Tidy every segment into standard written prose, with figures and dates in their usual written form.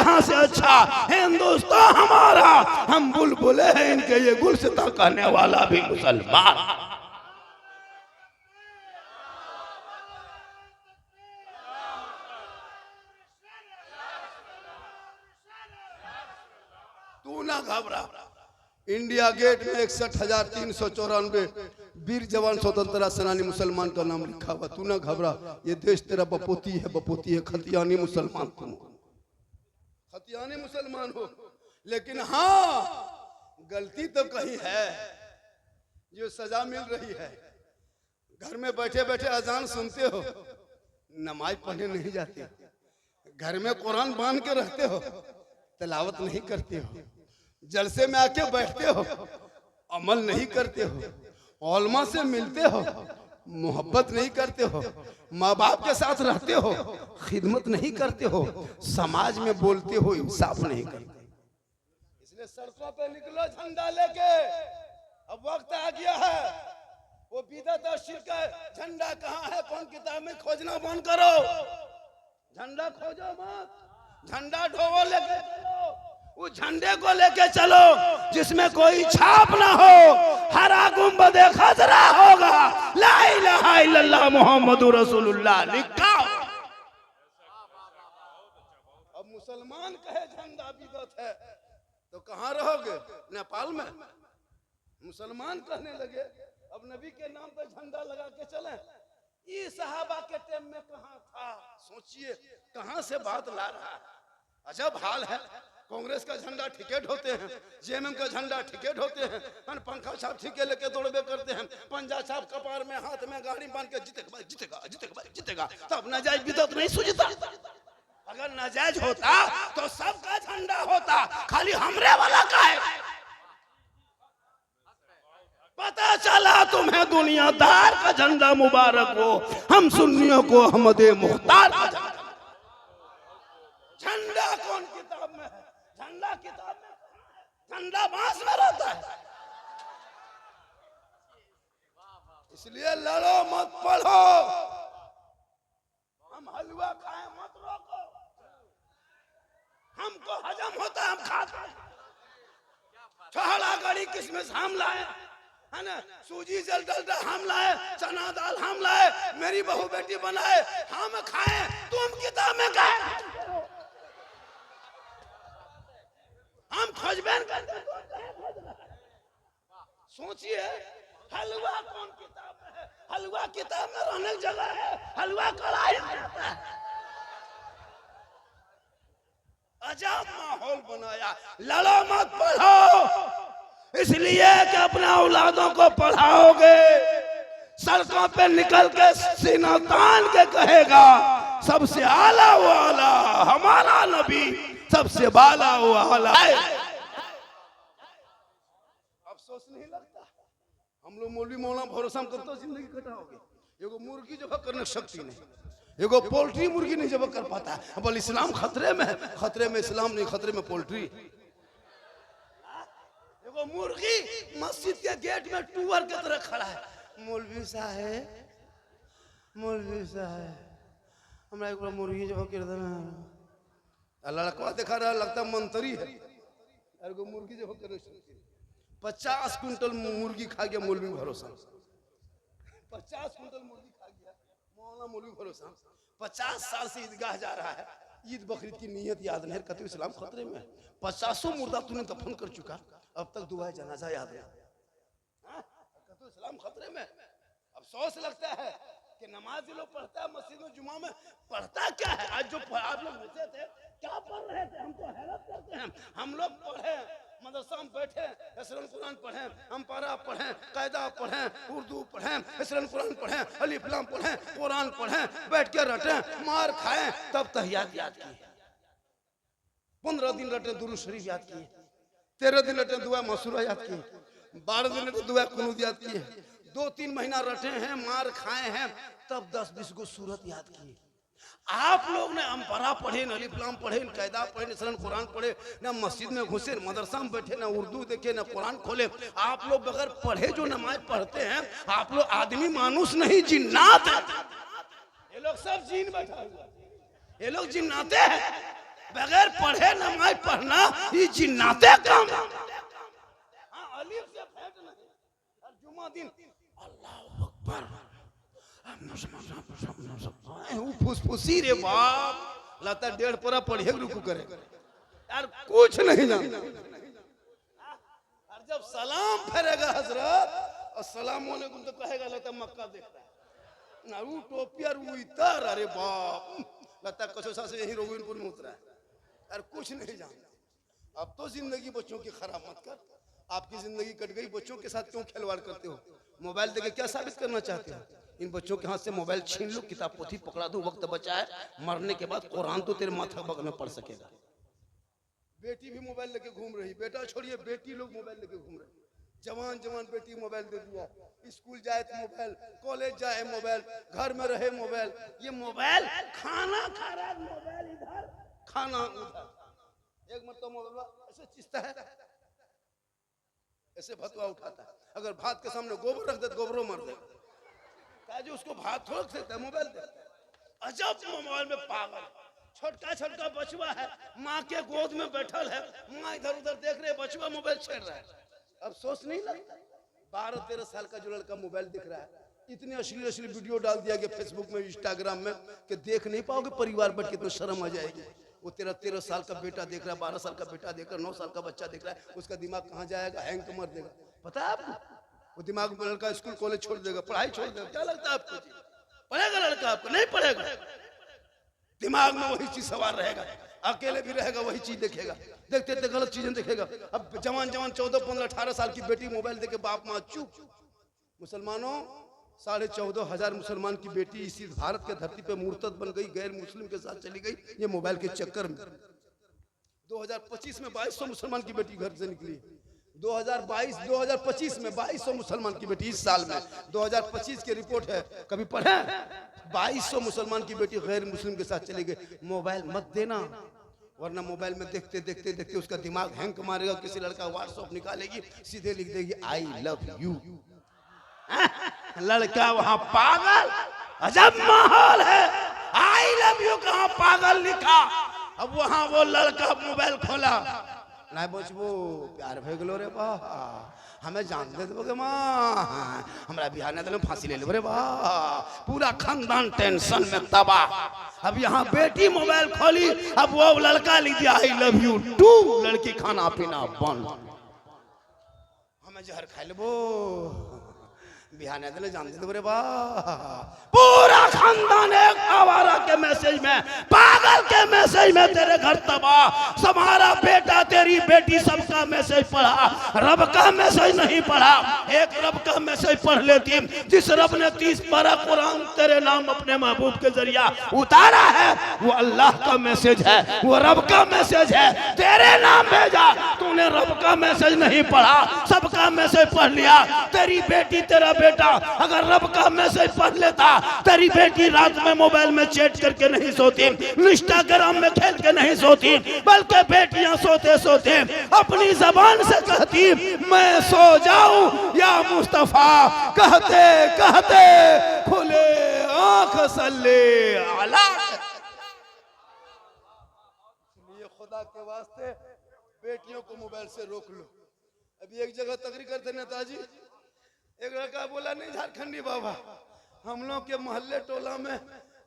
जहां से अच्छा हिंदुस्तान हमारा, हम बुलबुले हैं इनके ये गुलसिता कहने वाला भी मुसलमान। तू ना घबरा। इंडिया गेट में 61,394 वीर जवान स्वतंत्रता सेनानी मुसलमान का नाम लिखा हुआ। तू ना घबरा, ये देश तेरा बपोती है, बपोती है। खतियानी मुसलमान तुम, खतियानी मुसलमान हो, लेकिन हाँ गलती तो कहीं है। जो सजा मिल रही है, घर में बैठे बैठे अजान सुनते हो, नमाज पढ़ने नहीं जाते, घर में कुरान बांध के रहते हो, तिलावत नहीं करते हो, जलसे में आके बैठते हो, अमल नहीं करते हो, औलमा से मिलते हो, मोहब्बत नहीं करते हो, माँ बाप के साथ रहते हो, खिदमत नहीं करते हो, समाज में बोलते हो, इंसाफ नहीं करते। इसलिए सड़कों पे निकलो झंडा लेके। अब वक्त आ गया है, वो बिदअत और शिर्क का झंडा कहाँ है, कौन किताब में खोजना बंद करो। झंडा खोजो मत, झंडा ढोवो लेके चलो। उस झंडे को लेके चलो जिसमें कोई छाप ना हो, हरा गुंबद खजरा होगा, ला इलाहा इल्लल्लाह मुहम्मदुर रसूलुल्लाह लिखा। अब मुसलमान कहे झंडा बिदअत है तो कहाँ रहोगे? नेपाल में मुसलमान कहने लगे अब नबी के नाम पर झंडा लगा के चले। ये सहाबा के टाइम में कहाँ था? सोचिए कहाँ से बात ला रहा है। अजब हाल है। कांग्रेस का झंडा टिकट होते हैं, जेएमएम का झंडा टिकट होते हैं, पंखा छाप ठीके लेके दौड़बे करते हैं, पंजा छाप कपार में हाथ में गाड़ी बांध के जीतेगा जीतेगा जीतेगा जीतेगा। तब नाजायज बिदअत नहीं सूझता। अगर नाजायज होता तो सबका झंडा होता, खाली हमरे वाला का है। पता चला तुम्हें दुनियादार का झंडा मुबारक हो, हम सुन्नियों को अहमदे मुख्तार का झंडा। झंडा कौन किताब में है? झंडा किताब में, झंडा बांस में रहता है। इसलिए लड़ो मत पढ़ो, हम हलवा खाएं मत रोको। हमको हजम होता है, हम खाते हैं। छोहड़ा गड़ी किशमिश हम लाए, है ना, सूजी जल डलडा हम लाए, चना दाल हम लाए, मेरी बहू बेटी बनाए, हम खाएं। तुम किताब में कहे हम खोजबेन करते। सोचिए हलवा कौन किताब में है? हलवा किताब में रहने की जगह है, हलवा कढ़ाई में रहता है। अजब माहौल बनाया। लड़ो मत पढ़ो, इसलिए कि अपने औलादों को पढ़ाओगे, सड़कों पे निकल के सीना तान के कहेगा सबसे आला वो आला हमारा नबी, सबसे बाला वो आला। अफसोस नहीं लगता? हम लोग मौलवी मौलाना भरोसा करते हो जिंदगी कटाओगे। एगो मुर्गी जब करने की शक्ति नहीं, एगो पोल्ट्री मुर्गी नहीं जब कर पाता है। बोल इस्लाम खतरे में है, खतरे में इस्लाम नहीं, खतरे में पोल्ट्री। एगो मुर्गी मस्जिद के गेट में टूअर के तरह खड़ा है। मौलवी साहब, मौलवी साहब हमरा एक मुर्गी जब कर देना। लड़का देखा रहा, लगता मंत्री है। एगो मुर्गी जब कर 50 कुंटल मुर्गी खा गया मौलवी भरोसा। 50 कुंटल मुर्गी खा गया मौलाना मौलवी भरोसा। 50 साल से ईदगाह जा रहा है, ईद बकरीद की नियत याद नहीं, कहते इस्लाम खतरे में है। 50 मुर्दा तूने दफन कर चुका, अब तक दुआ जनाजा याद है, कहते इस्लाम खतरे में। अफसोस लगता है कि नमाज लोग पढ़ता है मस्जिद में जुमा में, पढ़ता क्या है? आज जो आप लोग बचे थे क्या पढ़ रहे थे? हम तो हैरत करते हैं। हम लोग पढ़े, मदरसा में बैठे, इसरान कुरान पढ़ें, हम पारा पढ़ें, कायदा पढ़ें, उर्दू पढ़ें, इसरान कुरान पढ़ें, अलिफ लाम पढ़ें, कुरान पढ़ें, बैठ के रटें, मार खाएं, तब तहियात याद किए। 15 दिन रटे दुरूद शरीफ याद किए, 13 दिन रटे दुआ मसूरा याद किए, 12 दिन रटे दुआ कुनूत याद किए, 2-3 महीना रटे हैं, मार खाए हैं, तब 10-20 गो सूरत याद किए। आप लोग ने अम्परा पढ़े, न अलिफ्लाम पढ़े, न कायदा पढ़े, न सरन कुरान पढ़े, न मस्जिद में घुसे, न मदरसा में बैठे, न उर्दू देखे, न कुरान खोले। आप लोग बगैर पढ़े जो नमाज पढ़ते हैं, आप लोग आदमी मानुस नहीं जिन्नात है। ये लोग सब जीन बैठा हुआ, ये लोग जिन्नाते हैं। बगैर पढ़े नमाज पढ़ना ये जिन्नाते काम। हाँ, अलीफ से फेंक नहीं। और जुमा दिन अल्लाह अकबर फुसफुसी रे बाप लाता 1.5 परा पढ़े रुकू करे यार, कुछ नहीं जानता। और जब सलाम फेरेगा हजरत और सलाम वालेकुम तो कहेगा लगता मक्का देखता है ना, वो टोपी और वो इतर, अरे बाप लगता कसोसा से यही रोगिनपुर में उतरा है यार, कुछ नहीं जानता। अब तो जिंदगी बच्चों की खराब मत कर, आपकी जिंदगी कट गई, बच्चों के साथ क्यों खिलवाड़ करते हो? मोबाइल देके क्या साबित करना चाहते हो? इन बच्चों के हाथ से मोबाइल छीन लो, किताब पोथी पकड़ा दो, वक्त बचा है, मरने के बाद कुरान तो तेरे माथा बगल में पढ़ सकेगा। बेटी भी मोबाइल लेके घूम रही, बेटा छोड़िए, बेटी लोग मोबाइल लेके घूम रहे, जवान जवान बेटी मोबाइल दे दिया, स्कूल जाए तो मोबाइल, कॉलेज जाए मोबाइल, घर में रहे मोबाइल, ये मोबाइल खाना खा रहा है मोबाइल इधर खाना उधर, एक मतलब मोबाइल ऐसे चीजता है, ऐसे भतवा उठाता है, अगर भात के सामने गोबर रख दे तो गोबरों मार दे, जो उसको भात थोक सकता है मोबाइल दे। अजब मोबाइल में पागल, छोटका छोटका बचवा है, माँ के गोद में बैठल है, माँ इधर उधर देख रहे, बचवा मोबाइल छेड़ रहा है, अब सोच नहीं लगता? 12-13 साल का जो लड़का मोबाइल दिख रहा है, इतनी अश्लील अश्लील वीडियो डाल दिया गया फेसबुक में, इंस्टाग्राम में, कि देख नहीं पाओगे परिवार बैठ के, तो शर्म आ जाएगी। वो 13 साल का बेटा देख रहा है, 12 साल का बेटा देख रहा है, 9 साल का बच्चा देख रहा है, उसका दिमाग कहाँ जाएगा? हैंग तो मर देगा। पता है आपको? वो दिमाग में लड़का स्कूल कॉलेज छोड़ देगा, पढ़ाई छोड़ देगा। क्या लगता है आपको? पढ़ेगा लड़का? आपको नहीं पढ़ेगा, दिमाग में वही चीज सवार रहेगा, अकेले भी रहेगा वही चीज देखेगा, देखते देखते गलत चीजें देखेगा। अब जवान जवान 14, 15, 18 साल की बेटी मोबाइल देके बाप माँ चुप। मुसलमानों, 14,500 मुसलमान की बेटी इसी भारत के धरती पे मुर्तद बन गई, गैर मुस्लिम के साथ चली गई, ये मोबाइल के चक्कर में। 2025 में 2200 मुसलमान की बेटी घर से निकली। 2025 में 2200 मुसलमान की बेटी, इस साल में 2025 की रिपोर्ट है, कभी पढ़े? 2200 मुसलमान की बेटी गैर मुस्लिम के साथ चली गई। मोबाइल मत देना, वरना मोबाइल में देखते देखते देखते उसका दिमाग हैंग मारेगा। किसी लड़का व्हाट्सएप निकालेगी, सीधे लिख देगी आई लव यू, लड़का वहां पागल। अजब माहौल है, आई लव यू कहां पागल लिखा। अब वहां वो लड़का मोबाइल खोला, नहीं बचबो प्यार भे गलो रे बा, हमें जान दे दोगे माँ, हमारा बिहार ने फांसी ले लो रे बा, पूरा खानदान टेंशन में तबाह। अब यहाँ बेटी मोबाइल खोली, अब वो लड़का लिख दिया आई लव यू टू, लड़की खाना पीना बंद, हमें जहर खा लेबो, बिहार ने जान दे दो रे बा। पूरा खानदान एक आवारा के मैसेज में, पागल के मैसेज में तेरे घर तबाह। तुम्हारा बेटा तेरी बेटी सबका मैसेज पढ़ा, रब का मैसेज नहीं पढ़ा। एक रब का मैसेज पढ़ लेती, जिस रब ने 30 पारा कुरान तेरे नाम अपने महबूब के जरिया उतारा है, वो अल्लाह का मैसेज है, वो रब का मैसेज है, तेरे नाम भेजा। तूने रब का मैसेज नहीं पढ़ा, सबका मैसेज पढ़ लिया। तेरी बेटी तेरा बेटा अगर रब का मैसेज पढ़ लेता, तेरी बेटी रात में मोबाइल में चैट करके नहीं सोती, इंस्टाग्राम में खेल के नहीं सोती, बल्कि बेटियां सोते सोते अपनी जबान से कहती मैं सो जाऊं या मुस्तफा, कहते कहते खुले आंख सल्ले अला। ये खुदा के वास्ते बेटियों को मोबाइल से रोक लो। अभी एक जगह तकरीर करते नेताजी, एक लड़का बोला नहीं झारखंडी बाबा, हम लोग के मोहल्ले टोला में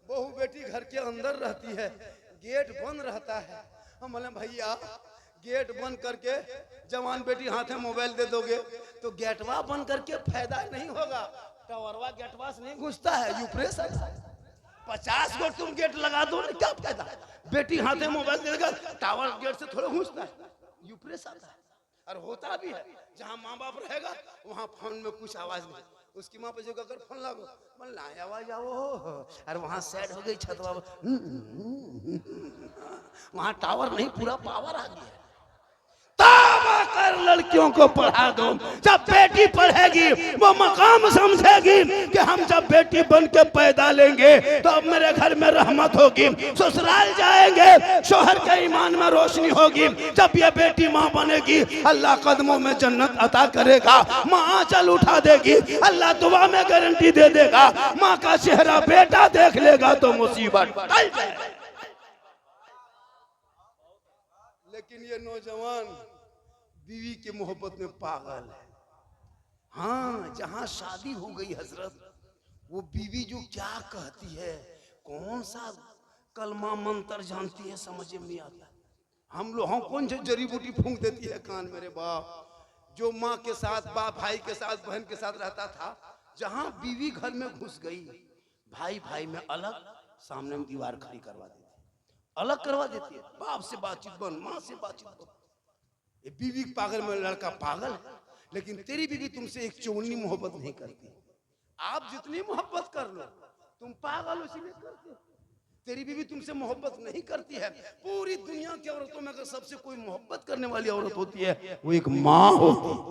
बहू बेटी घर के अंदर रहती है, गेट बंद रहता है। हम बोले भैया गेट बंद करके जवान बेटी हाथ में मोबाइल दे दोगे तो गेटवा बंद करके फायदा नहीं होगा, टावरवा गेटवा से नहीं घुसता है, यूप्रेस 50 गो तुम गेट लगा दो ना, क्या फायदा? बेटी हाथ में मोबाइल देगा, टावर गेट से थोड़ा घुसता है, यूप्रेस आता है। और होता भी है, जहाँ माँ बाप रहेगा वहाँ फोन में कुछ आवाज नहीं, उसकी माँ पे जो अगर फोन लागो बोल ना आवाज आओ, और वहाँ सेट हो गई छतवा, वहाँ टावर नहीं पूरा पावर आ गया। तौबा कर, लड़कियों को पढ़ा दो। जब बेटी पढ़ेगी वो मकाम समझेगी कि हम जब बेटी बन के पैदा लेंगे तो अब मेरे घर में रहमत होगी, ससुराल जाएंगे शोहर के ईमान में रोशनी होगी। जब ये बेटी माँ बनेगी अल्लाह कदमों में जन्नत अता करेगा, माँ आंचल उठा देगी, अल्लाह दुआ में गारंटी दे देगा, माँ का चेहरा बेटा देख लेगा तो मुसीबत टल जाएगी। लेकिन ये नौजवान बीवी की मोहब्बत में पागल है। हाँ, जहां शादी हो गई हजरत, वो बीवी जो क्या कहती है, कौन सा कलमा मंत्र जानती है, समझ में नहीं आता। हम कौन सी जड़ी बूटी फूंक देती है कान, मेरे बाप। जो माँ के साथ, बाप भाई के साथ, बहन के साथ रहता था, जहां बीवी घर में घुस गई, भाई भाई में अलग, सामने में दीवार खड़ी करवा देती है, अलग करवा देती है। बाप से बातचीत बंद, माँ से बातचीत बंद। ये बीवी पागल में लड़का पागल है। लेकिन तेरी बीवी तुमसे एक चौनी मोहब्बत नहीं करती। आप जितनी मोहब्बत कर लो, तुम पागल इसीलिए करते हो। तेरी बीवी तुमसे मोहब्बत नहीं करती है। पूरी दुनिया की औरतों में अगर सबसे कोई मोहब्बत करने वाली औरत होती है, वो एक माँ होती है।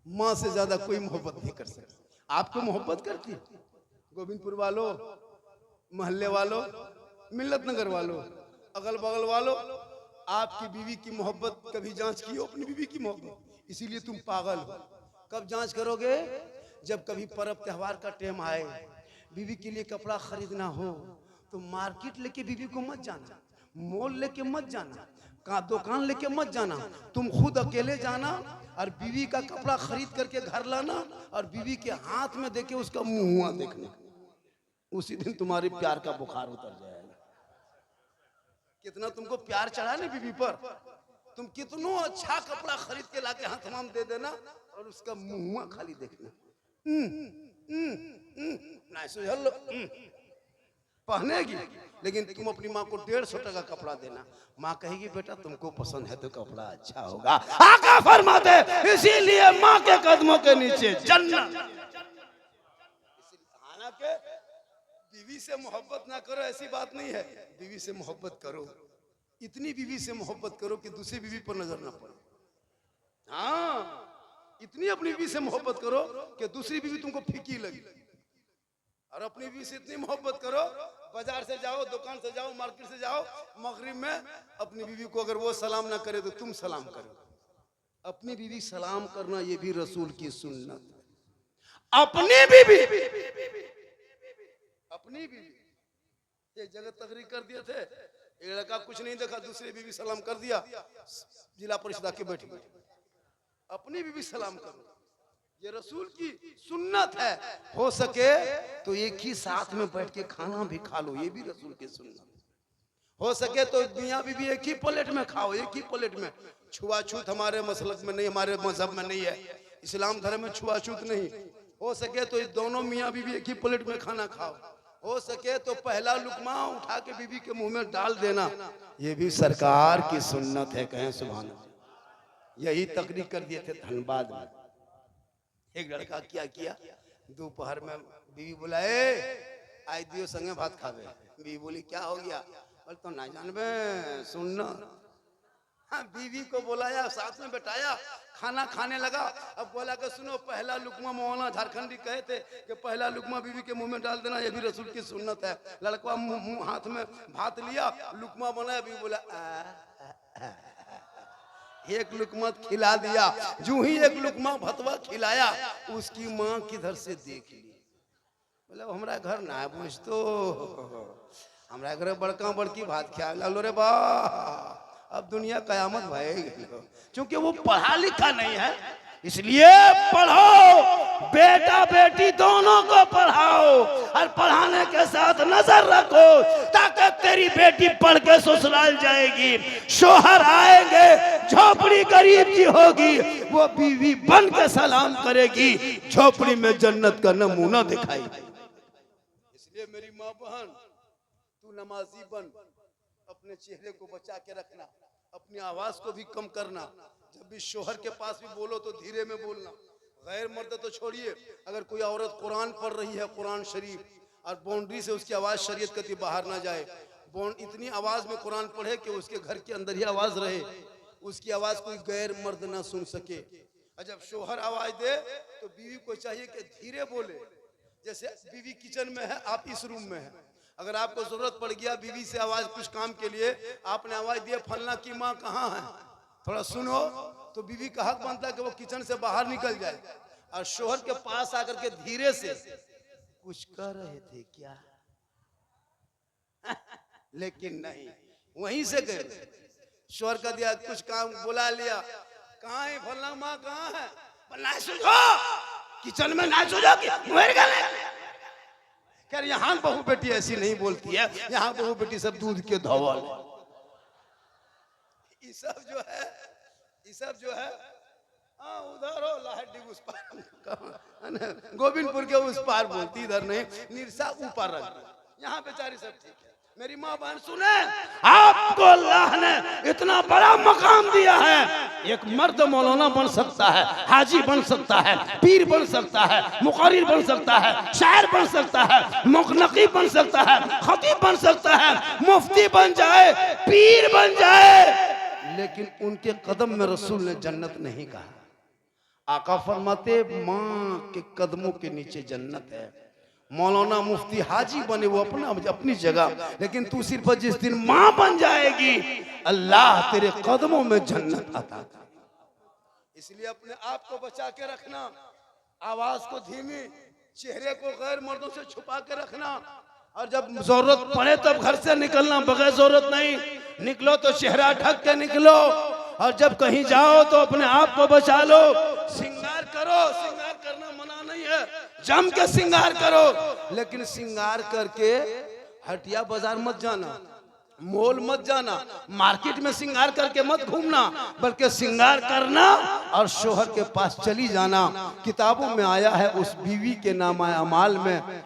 माँ से ज्यादा कोई मोहब्बत नहीं कर सकती। आपको मोहब्बत करती है? गोविंदपुर वालों, मोहल्ले वालों, मिल्लत नगर वालों, अगल बगल वालों, आपकी बीवी की मोहब्बत कभी जांच की हो? अपनी बीवी की मोहब्बत? इसीलिए तुम पागल हो। कब जांच करोगे? जब कभी पर्व त्योहार का टाइम आए, बीवी के लिए कपड़ा खरीदना हो, तो मार्केट लेके बीवी को मत जाना, मॉल लेके मत जाना, का दुकान लेके मत जाना। तुम खुद अकेले जाना और बीवी का कपड़ा खरीद करके घर लाना और बीवी के हाथ में देके उसका मुंह देखना। उसी दिन तुम्हारे प्यार का बुखार उतर जाएगा। कितना तुमको प्यार चढ़ा ना बीवी पर, तुम कितनो अच्छा कपड़ा खरीद के लाके हाथ में दे देना और उसका मुंह खाली देखना। पहनेगी, लेकिन तुम अपनी माँ को 150 टका कपड़ा देना। माँ कहेगी बेटा तुमको पसंद है तो कपड़ा अच्छा होगा। आका फरमाते इसीलिए माँ के कदमों के नीचे जन्नत। हालांकि बीवी से मोहब्बत ना करो ऐसी बात नहीं है, बीवी से मोहब्बत करो। इतनी बीवी से मोहब्बत करो कि दूसरी बीवी पर नजर ना पड़े। हाँ, इतनी अपनी बीवी से मोहब्बत करो कि दूसरी बीवी तुमको फीकी लगी। और अपनी बीवी से इतनी मोहब्बत करो, बाजार से जाओ, दुकान से जाओ, मार्केट से जाओ, मगरिब में अपनी बीवी को अगर वो सलाम ना करे तो तुम सलाम करो। अपनी बीवी सलाम करना ये भी रसूल की सुन्नत है। अपनी बीवी, अपनी बीवी। एक जगह तकरीर कर दिए थे, एक लड़का कुछ नहीं देखा, दूसरी बीवी सलाम कर दिया, जिला परिषद आके बैठ गई। अपनी बीवी सलाम करो, ये रसूल की सुन्नत है। हो सके तो एक ही साथ में बैठ के खाना भी खा लो, ये भी रसूल की सुन्नत। हो सके तो मियां बीवी एक ही प्लेट में खाओ, एक ही प्लेट में। छुआछूत हमारे मसलक में नहीं, हमारे मजहब में नहीं है, इस्लाम धर्म में छुआछूत नहीं। हो सके तो दोनों मियां बीवी एक ही प्लेट में खाना खाओ। हो सके तो पहला लुकमा उठा के बीवी के मुंह में डाल देना, ये भी सरकार की सुन्नत है। कहें सुभान अल्लाह। यही तकरीर कर दिए थे धनबाद में। एक लड़का क्या किया, दोपहर में बीवी बुलाए, आई दियो संगे भात खावे। बीवी बोली क्या हो गया? बोल तो ना जानबे सुनना। हाँ, बीवी को बुलाया, साथ में बैठाया, खाना खाने लगा। अब बोला कि सुनो, पहला लुकमा मौलाना झारखंडी कहे थे कि पहला लुकमा बीवी के मुंह में डाल देना, ये भी रसूल की सुन्नत है। लड़का मुंह हाथ में भात लिया, लुकमा बनाया, बीवी बोला एक लुकमा खिला दिया। जो ही एक लुकमा भतवा खिलाया, उसकी माँ किधर से देख ली। बोले हमारा घर ना पूछ, तो हमारा घर बड़का बड़की भात खा लो रे बा। अब दुनिया कयामत भएगी, क्योंकि वो पढ़ा लिखा नहीं है। इसलिए पढ़ो, बेटा बेटी दोनों को पढ़ाओ और पढ़ाने के साथ नजर रखो, ताकि तेरी बेटी पढ़ के ससुराल जाएगी, शोहर आएंगे, झोपड़ी गरीब की होगी, वो बीवी बन के सलाम करेगी, झोपड़ी में जन्नत का नमूना दिखाएगी। इसलिए मेरी माँ बहन, तू नमाजी बन, अपने चेहरे को बचा के रखना, अपनी आवाज को भी कम करना। जब भी शोहर के पास भी बोलो तो धीरे में बोलना। गैर मर्द तो छोड़िए, अगर कोई औरत कुरान पढ़ रही है, कुरान शरीफ, और बाउंड्री से उसकी आवाज शरीयत कती बाहर ना जाए, इतनी आवाज में कुरान पढ़े कि उसके घर के अंदर ही आवाज रहे, उसकी आवाज कोई गैर मर्द ना सुन सके। और जब शोहर आवाज दे तो बीवी को चाहिए कि धीरे बोले। जैसे बीवी किचन में है, आप इस रूम में है, अगर आपको जरूरत पड़ गया बीवी से आवाज कुछ काम के लिए, आपने आवाज दिया फलना की माँ कहाँ है, थोड़ा सुनो, तो बीवी का हक बनता है कि वो किचन से बाहर निकल जाए और शोहर के पास आकर के धीरे से, कुछ कर रहे थे क्या लेकिन नहीं, वहीं से गए। शोहर का दिया, कुछ काम बुला लिया, कहाँ है फलना माँ, कहाँ है, किचन में ना सुझो खैर यहाँ बहू बेटी ऐसी नहीं बोलती है, यहाँ बहू बेटी सब दूध के धौल। ये सब जो है हाँ उधर हो लाहडी उस पार गोविंदपुर के उस पार बोलती, इधर नहीं, निरसा ऊपर रख, यहाँ बेचारी सब ठीक है। मेरी माँ बहन सुने, आपको अल्लाह ने इतना बड़ा मकाम दिया है, एक मर्द मौलाना बन सकता है, हाजी बन सकता है, पीर बन सकता है, मुकर्रिर बन सकता है, शायर बन सकता है, नकीब बन सकता है, खतीब बन सकता है, मुफ्ती बन जाए, पीर बन जाए, लेकिन उनके कदम में रसूल ने जन्नत नहीं कहा। आका फरमाते माँ के कदमों के नीचे जन्नत है। मौलाना मुफ्ती हाजी बने वो अपनी जगह, लेकिन तू सिर्फ जिस दिन माँ बन जाएगी अल्लाह तेरे कदमों में जन्नत आता। इसलिए अपने आप को बचा के रखना, आवाज को धीमी, चेहरे को गैर मर्दों से छुपा के रखना, और जब जरूरत पड़े तब घर से निकलना, बगैर जरूरत नहीं निकलो तो चेहरा ढक के निकलो, और जब कहीं जाओ तो अपने आप को बचा लो। श्रृंगार करो, श्रृंगार करना मना नहीं है, जम के श्रृंगार करो, लेकिन श्रृंगार करके हटिया बाजार मत जाना, मॉल मत जाना, मार्केट में श्रृंगार करके मत घूमना, बल्कि श्रृंगार करना और शोहर के पास चली जाना। किताबों में आया है उस बीवी के नामा अमाल में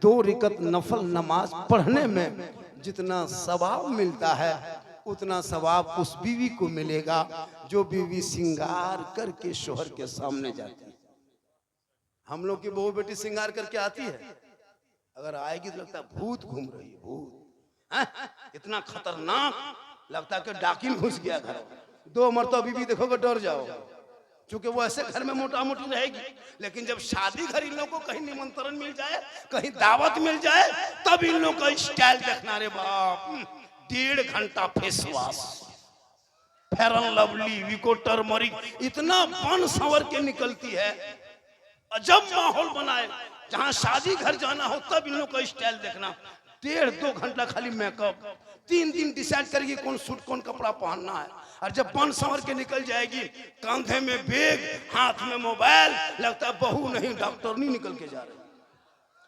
2 रिकत नफल नमाज पढ़ने में जितना सवाब मिलता है उतना सवाब उस बीवी को मिलेगा जो बीवी श्रृंगार करके शोहर के सामने जाती है। हम लोग की बहू बेटी श्रृंगार करके आती है, अगर आएगी तो लगता है भूत घूम रही है, भूत इतना खतरनाक लगता है कि डाकिन घुस गया घर। 2 मरतबा बीवी देखोगे डर जाओ, क्योंकि वो ऐसे घर में मोटा मोटी रहेगी, लेकिन जब शादी घर इन लोगों को कहीं निमंत्रण मिल जाए, कहीं दावत मिल जाए, तब इन लोगों का स्टाइल देखना, रे बाप 1.5 घंटा face wash, fair and lovely, Vicco turmeric, इतना बन संवर के निकलती है। अजब माहौल बनाए, जहां शादी घर जाना हो तब इन लोगों का स्टाइल देखना। 1.5-2 घंटा खाली मेकअप, 3 दिन डिसाइड करेगी कौन सूट कौन कपड़ा पहनना है, और जब बन संवर के निकल जाएगी, कंधे में बैग, हाथ में मोबाइल, लगता है बहू नहीं डॉक्टर नहीं निकल के जा रही।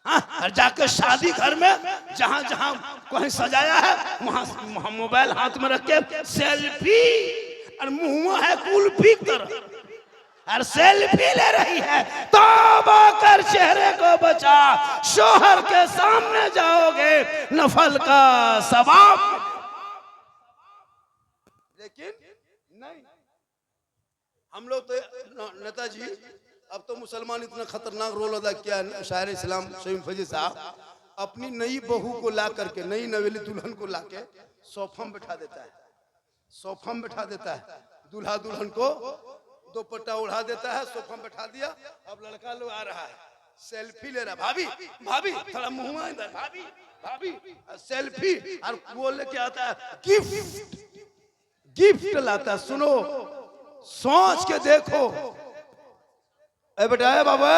हाँ, और जाकर शादी घर में जहां जहां कहीं सजाया है वहां मोबाइल हाथ में रख के सेल्फी, और मुंह है कुल्फी की तरह, और सेल्फी ले रही है। तौबा कर, चेहरे को बचा, शोहर के सामने जाओगे नफल का सवाब, लेकिन नहीं। हम लोग तो नेताजी अब तो मुसलमान इतना खतरनाक रोल अदा किया है, शायर इस्लाम शहीम फजील साहब अपनी नई बहू को ला करके, नई नवेली दुल्हन को लाके सोफा में बैठा देता है, सोफा में बैठा देता है, दूल्हा दुल्हन को दुपट्टा उड़ा देता है, सोफा में बैठा दिया। अब लड़का लोग आ रहा है, सेल्फी ले रहा है, भाभी भाभी थोड़ा मुंह इधर, भाभी भाभी सेल्फी, और वो लेके आता है गिफ्ट, गिफ्ट लाता है। सुनो, सोच के देखो, ए बेटा बाबा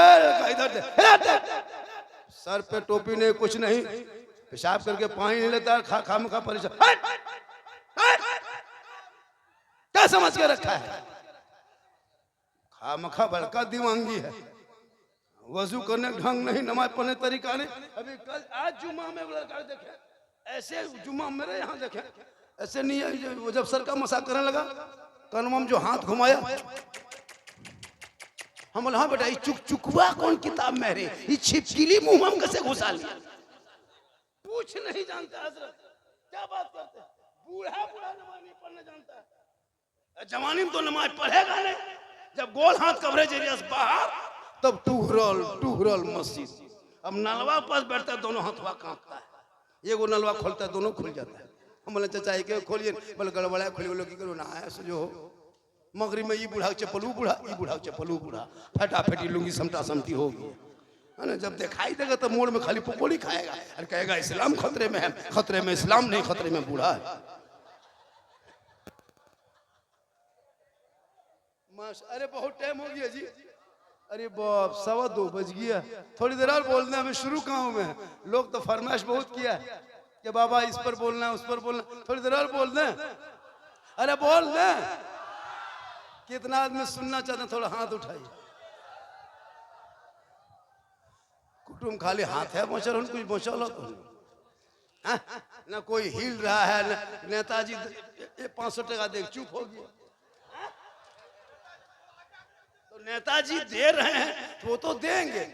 इधर दे, सर पे टोपी नहीं, कुछ नहीं, पेशाब करके पानी नहीं लेता, खा परेशान, क्या समझ के रखा है, खामखा बड़का दिमागी है, वजू करने ढंग नहीं, नमाज पढ़ने तरीका नहीं। अभी कल आज जुम्मा में लड़का देखे, ऐसे जुम्मा मेरे यहाँ देखे ऐसे नहीं है, वो जब सर का मसाक करने लगा, कनम जो हाथ घुमाया, हम बोले हाँ बेटा ये चुकवा कौन किताब में रे, ये छिपकली मुंह में कैसे घुसा लिया, पूछ नहीं जानता हजरत, क्या बात करते हैं, बूढ़ा नमाज नहीं पढ़ने जानता है, जवानी में तो नमाज पढ़ेगा नहीं, जब गोल हाथ कवरेज एरिया से बाहर तब टूहरल मस्जिद। अब नलवा पास बैठता है, दोनों हाथवा कांपता है, ये वो नलवा खोलता है, दोनों खुल जाता है। हम बोले चाचा के खोलिए, बोले गड़बड़ा खोलिए, बोलो की करो ना जो मगरिब में ये बूढ़ा चप्पलू बूढ़ा, ये बूढ़ा चप्पलू बूढ़ा, फटाफटी लुंगी समटा समटी होगी, है ना। जब दिखाई देगा तो मोड़ में खाली पकौड़ी खाएगा और कहेगा इस्लाम खतरे में है, खतरे में इस्लाम नहीं, खतरे में बूढ़ा है। अरे बहुत टाइम हो गया जी, अरे बाप 2:15 बज गया, थोड़ी देर और बोलना, अभी शुरू कहाँ में है, लोग तो फरमाइश बहुत किया कि बाबा इस पर बोलना उस पर बोलना, थोड़ी देर और बोलना। अरे बोल ना, कितना आदमी सुनना चाहते हैं? थोड़ा हाथ उठाइए। कुटुम खाली हाथ है मोचर, कुछ बोचल तो ना कोई हिल रहा है ना। नेताजी 500 टका देख चुप हो गया। तो नेताजी दे रहे हैं तो वो तो देंगे,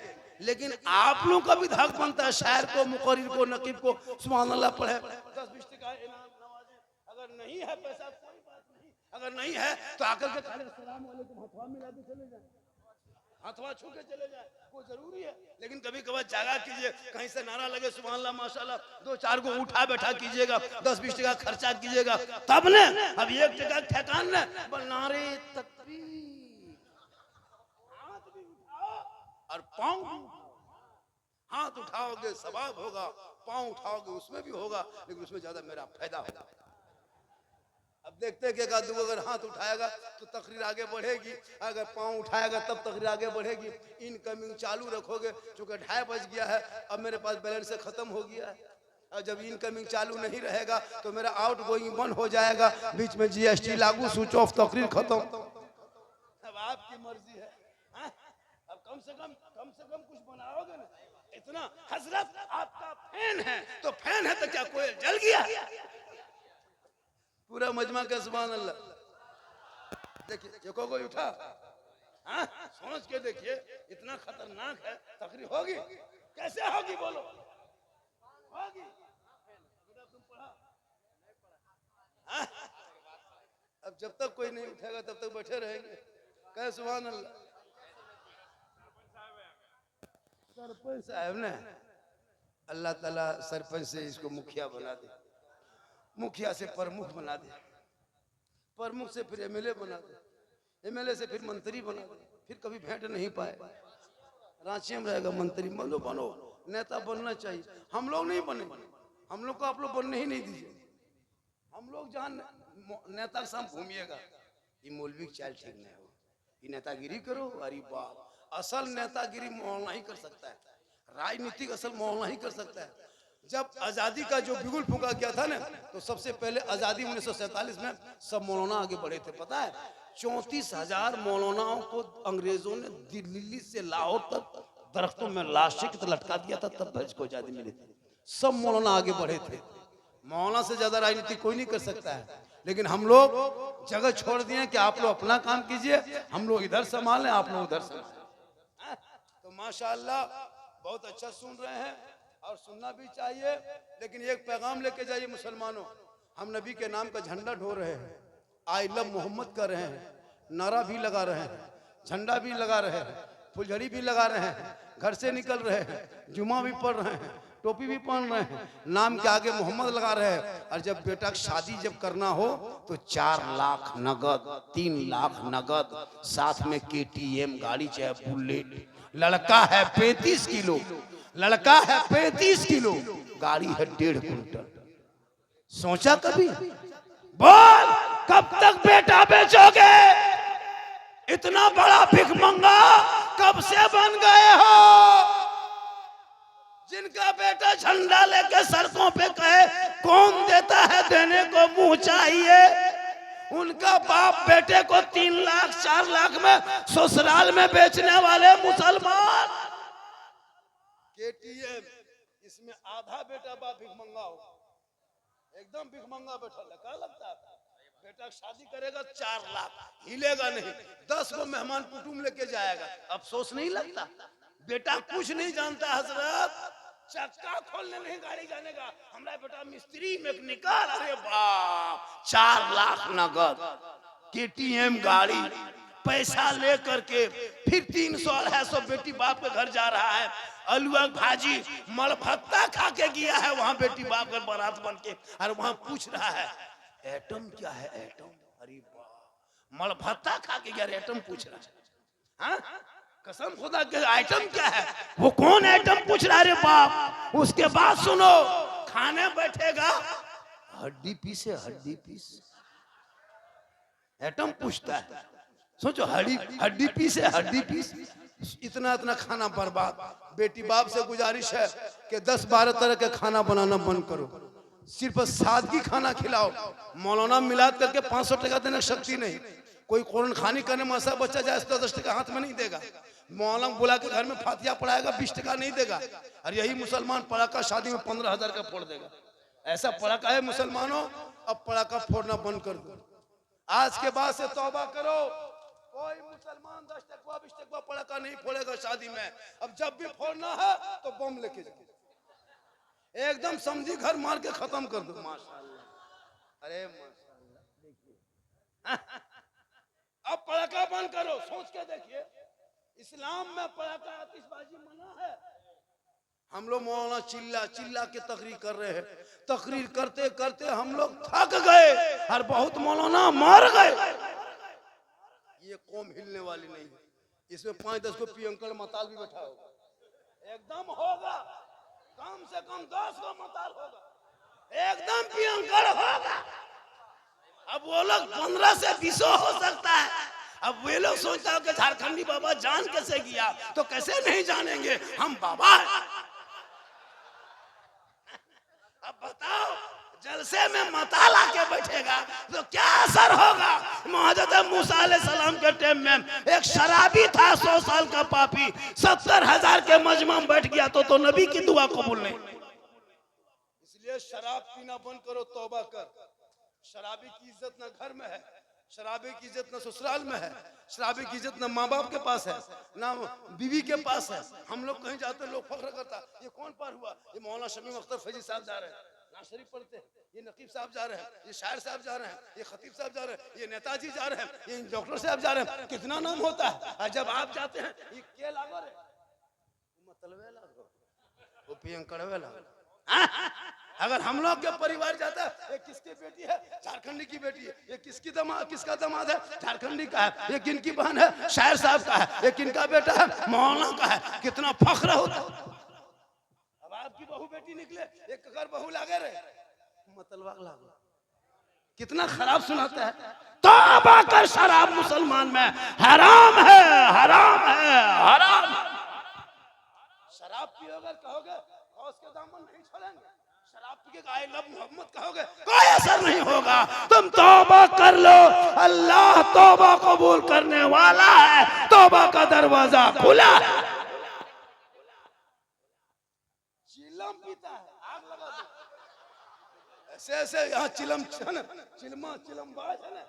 लेकिन आप लोगों का भी हक बनता है शायर को, मुकर्रिर को, नकीब को सुभान अल्लाह पढ़े, 10-20 टका इनाम नवाजे। अगर नहीं है पैसा कोई बात नहीं, अगर नहीं है तो आकर के खाली अस्सलाम वालेकुम हथवा मिला के चले जाए, हथवा छू के चले जाए, वो जरूरी है। लेकिन कभी कभार जागा कीजिए, कहीं से नारा लगे सुभान अल्लाह माशाल्लाह, 2-4 को उठा बैठा कीजिएगा, 10-20 टका खर्चा कीजिएगा, तब ने अब 1 टका ठेकान न नारे तकबीर। हाथ भी उठाओ और पांव, हाथ उठाओगे सवाब होगा, पांव उठाओगे उसमें भी होगा, लेकिन उसमें ज्यादा मेरा फायदा होगा। अब देखते हैं कि एक आदमी अगर हाथ उठाएगा तो तकरीर आगे बढ़ेगी, अगर पांव उठाएगा तब तकरीर आगे बढ़ेगी। इनकमिंग चालू रखोगे, चूंकि 2:30 बज गया है, अब मेरे पास बैलेंस से खत्म हो गया है। और जब इनकमिंग चालू नहीं रहेगा तो मेरा आउट गोइंग बंद हो जाएगा, बीच में जीएसटी लागू, स्विच ऑफ, तकरीर खत्म। अब आपकी मर्जी है। अब कम से कम कुछ बनाओगे ना। इतना हजरत आपका फैन है तो फैन है तो क्या कोई जल गया? पूरा मजमा का सुभान अल्लाह। देखिए जो कोई उठा, हाँ सोच के देखिए, इतना खतरनाक है। तकरीर होगी कैसे होगी बोलो? होगी। तुम पढ़ा? अब जब तक कोई नहीं उठेगा तब तक बैठे रहेंगे। कहे सुभान अल्लाह। सरपंच साहब ने अल्लाह ताला सरपंच से इसको मुखिया बना दे, मुखिया से प्रमुख बना दे, प्रमुख से फिर एमएलए बना दे, एमएलए से फिर मंत्री बना दे, फिर कभी भेंट नहीं पाए, रांची में रहेगा मंत्री। बनो बनो, नेता बनना चाहिए। हम लोग नहीं बने, हम लोग को आप लोग बनने ही नहीं दीजिए। हम लोग जहाँ नेता के साथ घूमिएगा, ये मौलवी की चाल ठीक नहीं हो, ये नेतागिरी करो। अरे बाप, असल नेतागिरी मौलाना ही कर सकता है, राजनीतिक असल मौलाना ही कर सकता है। जब आजादी का जो बिगुल फूंका गया था ना, तो सबसे पहले आजादी 1947 में सब मौलाना आगे बढ़े थे। पता है 34,000 मौलानाओं को अंग्रेजों ने दिल्ली से लाहौर तक दरख्तों में लाशें की तरह लटका दिया था, तब देश को आजादी मिली थी। सब मौलाना आगे बढ़े थे। मौलाना से ज्यादा राजनीति कोई नहीं कर सकता है। लेकिन हम लोग जगह छोड़ दिए कि आप लोग अपना काम कीजिए, हम लोग इधर संभालें, आप लोग उधर संभालें। तो माशाअल्लाह बहुत अच्छा सुन रहे हैं और सुनना भी चाहिए। लेकिन एक पैगाम लेके जाइए मुसलमानों, हम नबी के नाम का झंडा ढो रहे हैं, आई लव मोहम्मद कर रहे हैं, नारा भी लगा रहे हैं, झंडा भी लगा रहे हैं, फुलझड़ी भी लगा रहे हैं, घर से निकल रहे हैं, जुमा भी पढ़ रहे हैं, टोपी भी पहन रहे हैं, नाम के आगे मोहम्मद लगा रहे हैं। और जब बेटा की शादी जब करना हो तो 4 लाख नगद, 3 लाख नगद, साथ में KTM गाड़ी चाहे बुलेट। लड़का है 35 किलो, लड़का है 35 किलो, गाड़ी है 1.5 कुंटल। सोचा कभी? बोल कब तक बेटा बेचोगे? इतना बड़ा भिखमंगा कब से बन गए हो? जिनका बेटा झंडा लेके सड़कों पे कहे कौन देता है देने को मुंह चाहिए, उनका बाप बेटे को 3 लाख 4 लाख में ससुराल में बेचने वाले मुसलमान। KTM इसमें आधा बेटा बाप भिखमंगा हो, एकदम भिखमंगा बेटा लगा लगता है। बेटा शादी करेगा 4 लाख, हिलेगा नहीं, 10 को मेहमान कुटुंब लेके जाएगा, अफसोस नहीं लगता? बेटा कुछ नहीं जानता हजरत, चक्का खोलने नहीं गाड़ी जाने का, हमारा बेटा मिस्त्री मैकेनिकल। अरे बाप, 4 लाख नगद, KTM गाड़ी, पैसा ले करके फिर 300-250 बेटी बाप के घर जा रहा है। अलुआ भाजी मलभत्ता खा के गया है वहां बेटी बाप के बारात बन के, और वहां पूछ रहा है एटम क्या है एटम? अरे बाप, मलभत्ता खा के गया, एटम पूछ रहा है। हाँ? कसम खुदा के आइटम क्या है? वो कौन आइटम पूछ रहा है? रे बाप, उसके बाद सुनो, खाने बैठेगा हड्डी पीस है, हड्डी पीस, आइटम पूछता है। सोचो हड्डी पीस है, हड्डी पीस, इतना इतना खाना बर्बाद। बेटी बाप से गुजारिश है कि 10-12 तरह के खाना बनाना बंद करो, सिर्फ सादगी खाना खिलाओ। मौलाना मिलाद करके 500 टका देने की शक्ति नहीं। कोई कुरान खानी करने में ऐसा बच्चा जाए तो 10 टका हाथ में नहीं देगा। मौलाना बुला के घर में फातिया पढ़ाएगा, 20 टका नहीं देगा। और यही मुसलमान पड़ाका शादी में 15,000 का फोड़ देगा। ऐसा पड़ाका है मुसलमानों, अब पड़ाका फोड़ना बंद कर दो। आज के बाद से तौबा करो। कोई मुसलमान 10 टका 20 टका पड़ाका नहीं फोड़ेगा शादी में। अब जब भी फोड़ना है तो बम लेके जाओ, एकदम समझी घर मार के खत्म कर दो। माशाअल्लाह, अरे माशाअल्लाह। देखिए अब पड़ाका बंद करो, सोच के देखिए इस्लाम में पड़ाका आतिशबाजी मना है। हम लोग मौलाना चिल्ला चिल्ला के तकरीर कर रहे हैं। तकरीर करते करते हम लोग थक गए और बहुत मौलाना मर गए। ये कौम हिलने वाली नहीं है। इसमें 5-10 को पियंकड़ मताल भी बैठा होगा, एकदम होगा। कम से कम 10 को मताल होगा, एकदम पियंकड़ होगा। अब वो लोग 15 से 20 हो सकता है। अब वे लोग सोचता हो कि झारखंडी बाबा जान कैसे गया, तो कैसे नहीं जानेंगे, हम बाबा हैं। अब बताओ जलसे में मताल आके बैठेगा तो क्या असर होगा। हज़रत मूसा अलैहिस्सलाम के टाइम में एक शराबी था, 100 साल का पापी, 70,000 के मजमा में बैठ गया तो नबी की दुआ कबूल नहीं। इसलिए शराब पीना बंद करो, तौबा कर। शराबी की इज्जत ना घर में है, शराबी की इज्जत ना ससुराल में है, शराबी की इज्जत ना माँ बाप के पास है, ना बीवी के पास है। हम लोग कहीं जाते हैं लोग फख्र करता, ये कौन पार हुआ, ये मौलाना शमीम अख्तर फैजी साहब जा रहे हैं, नाज शरीफ पढ़ते हैं, ये नकीब साहब जा रहे हैं, ये शायर साहब जा रहे हैं, ये खतीब साहब जा रहे हैं, ये नेताजी जा रहे हैं, ये डॉक्टर साहब जा रहे हैं। कितना नाम होता है। और जब आप जाते हैं ये के लागो रे, मतलबे लागो, वो पियंकड़वे लागो। अगर हम लोग के परिवार जाता है, ये किसकी बेटी है, झारखंडी की बेटी है, ये किसकी दामाद, किसका दामाद है, झारखंडी का है, ये किनकी बहन है, शायर साहब का है, ये किनका बेटा है, मौलाना का है। कितना फख्र होता। अब आपकी बहू बेटी निकले, एक अगर बहू लागे रे मतलबा लागो, कितना खराब सुनाता है। तौबा कर, शराब मुसलमान में हराम है, हराम है, हराम। शराब पियोगे कहोगे गौस के दामन नहीं छोड़ेंगे, शराब पी के आई लव मोहम्मद कहोगे कोई असर नहीं होगा। तुम तौबा कर लो, अल्लाह तौबा कबूल करने वाला है, तौबा का दरवाजा खुला है। चिलम पीता है, आग लगा दो। ऐसे ऐसे यहाँ चिलम बाज है ना,